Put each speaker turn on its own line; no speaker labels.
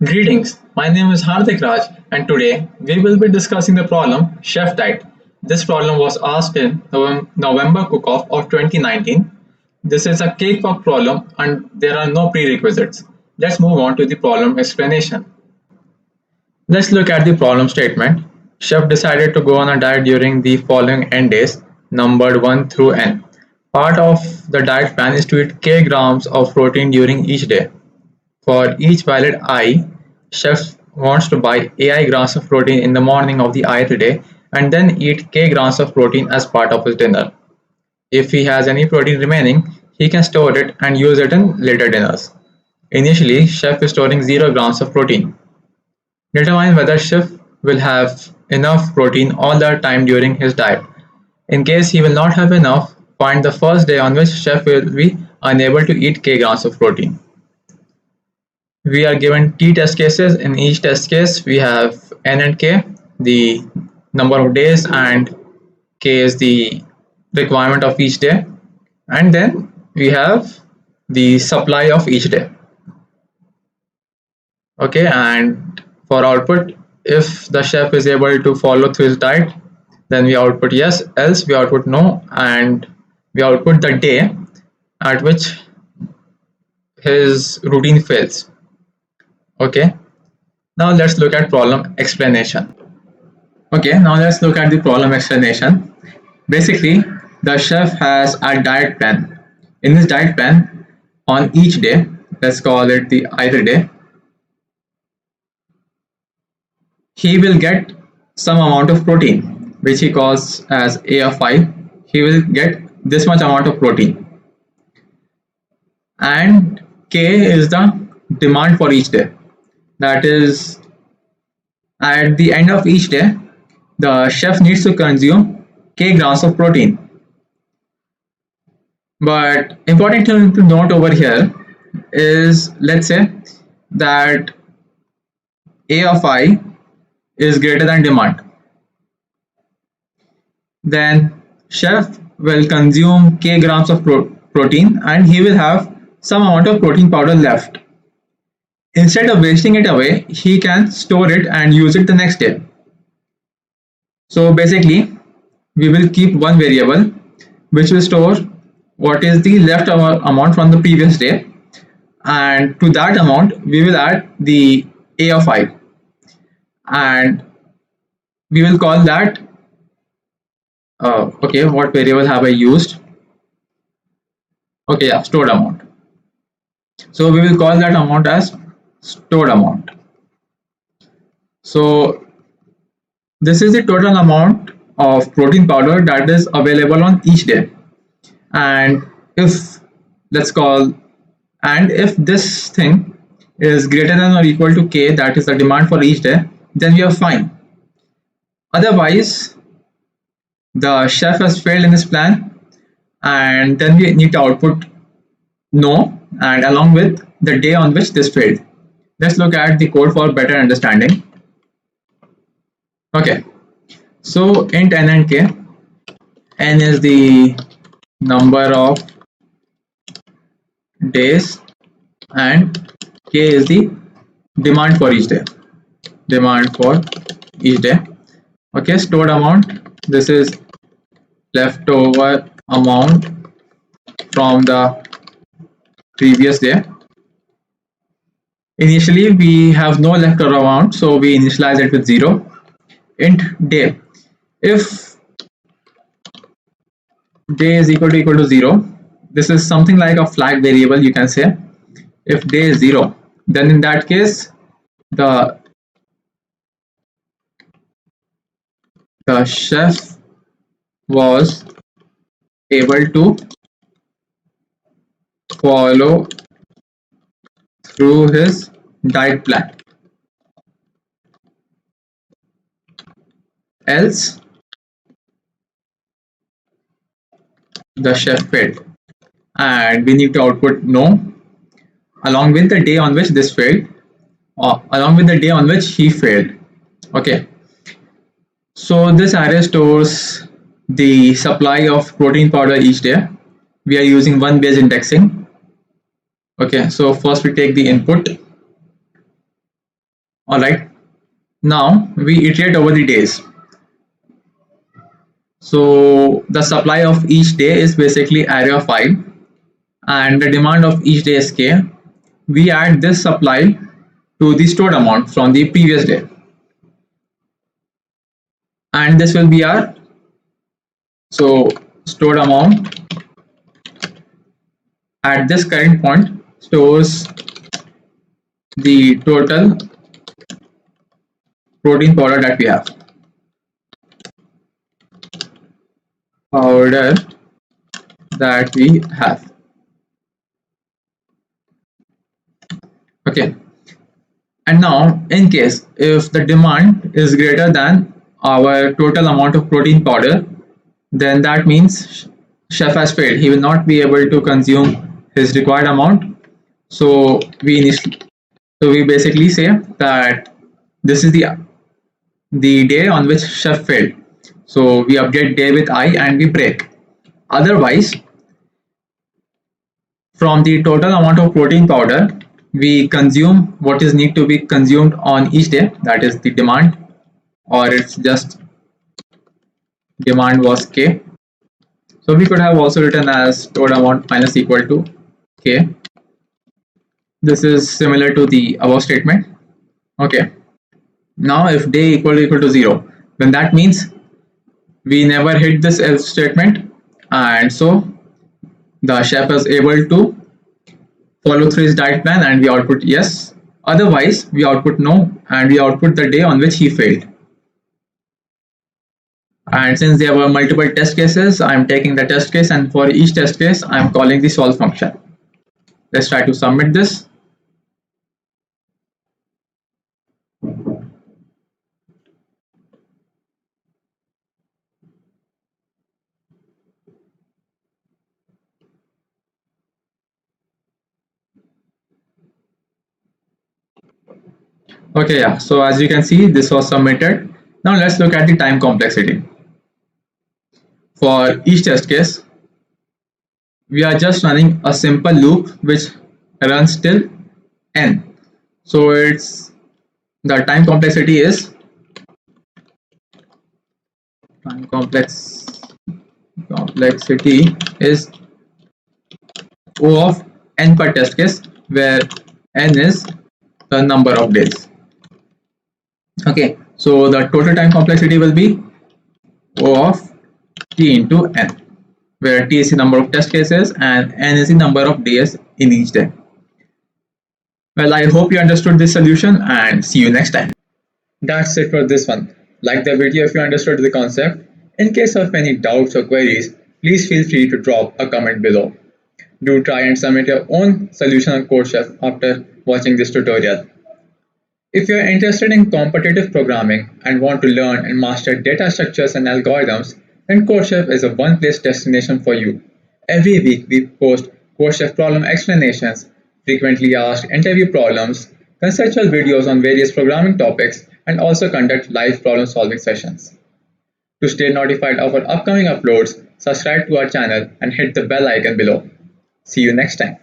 Greetings, my name is Hardik Raj, and today we will be discussing the problem Chef Diet. This problem was asked in November Cook-Off of 2019. This is a cakewalk problem and there are no prerequisites. Let's move on to the problem explanation. Let's look at the problem statement. Chef decided to go on a diet during the following n days, numbered 1 through n. Part of the diet plan is to eat k grams of protein during each day. For each valid I, chef wants to buy AI grams of protein in the morning of the ith day and then eat k grams of protein as part of his dinner. If he has any protein remaining, he can store it and use it in later dinners. Initially, chef is storing 0 grams of protein. Determine whether chef will have enough protein all the time during his diet. In case he will not have enough, find the first day on which chef will be unable to eat k grams of protein. We are given t test cases. In each test case, we have n and k, the number of days, and k is the requirement of each day. And then we have the supply of each day. Okay, and for output, if the chef is able to follow through his diet, then we output yes, else we output no, and we output the day at which his routine fails. Okay, now let's look at problem explanation. Okay, now let's look at the problem explanation. Basically, the chef has a diet plan. In his diet plan, on each day, let's call it the either day, he will get some amount of protein, which he calls as A of I. He will get this much amount of protein. And K is the demand for each day. That is, at the end of each day, the chef needs to consume k grams of protein. But important thing to note over here is, let's say that A of I is greater than demand. Then chef will consume k grams of protein and he will have some amount of protein powder left. Instead of wasting it away, he can store it and use it the next day. So basically, we will keep one variable which will store what is the leftover amount from the previous day, and to that amount we will add the A of I, and we will call that okay, what variable have I used? Okay, yeah, stored amount. So we will call that amount as stored amount. So this is the total amount of protein powder that is available on each day. And if if this thing is greater than or equal to k, that is the demand for each day, then we are fine. Otherwise, the chef has failed in his plan, and then we need to output no, and along with the day on which this failed. Let's look at the code for better understanding. Okay, so int n and k. N is the number of days and k is the demand for each day. Okay, stored amount, this is leftover amount from the previous day. Initially we have no leftover amount, so we initialize it with 0. Int day, if day is equal to 0, this is something like a flag variable, you can say. If day is 0, then in that case the chef was able to follow through his diet plan. Else the chef failed, and we need to output no along with the day on which this failed, or along with the day on which he failed. Okay, so this array stores the supply of protein powder each day. We are using one base indexing. Okay, so first we take the input Alright, now we iterate over the days. So the supply of each day is basically array of I, and the demand of each day is k. We add this supply to the stored amount from the previous day, and this will be our stored amount at this current point stores the total protein powder that we have. Powder that we have. Okay. And now, in case if the demand is greater than our total amount of protein powder, then that means chef has failed. He will not be able to consume his required amount. So we basically say that this is the day on which chef failed. So we update day with I and we break. Otherwise, from the total amount of protein powder, we consume what is need to be consumed on each day, that is the demand, or it's just demand was k. So we could have also written as stored amount minus equal to k. This is similar to the above statement. Okay. Now if day equal to 0, then that means we never hit this else statement, and so the chef is able to follow through his diet plan and we output yes. Otherwise, we output no and we output the day on which he failed. And since there were multiple test cases, I'm taking the test case, and for each test case, I'm calling the solve function. Let's try to submit this. Okay, yeah, so as you can see, this was submitted. Now let's look at the time complexity. For each test case, we are just running a simple loop which runs till n. So it's the time complexity is complexity is O of n per test case, where n is the number of days. Okay, so the total time complexity will be O of t into n, where t is the number of test cases and n is the number of days in each day. Well, I hope you understood this solution and see you next time. That's it for this one. Like the video if you understood the concept. In case of any doubts or queries, please feel free to drop a comment below. Do try and submit your own solution on Codechef after watching this tutorial. If you are interested in competitive programming and want to learn and master data structures and algorithms, then Codechef is a one-place destination for you. Every week we post Codechef problem explanations, frequently asked interview problems, conceptual videos on various programming topics, and also conduct live problem-solving sessions. To stay notified of our upcoming uploads, subscribe to our channel and hit the bell icon below. See you next time.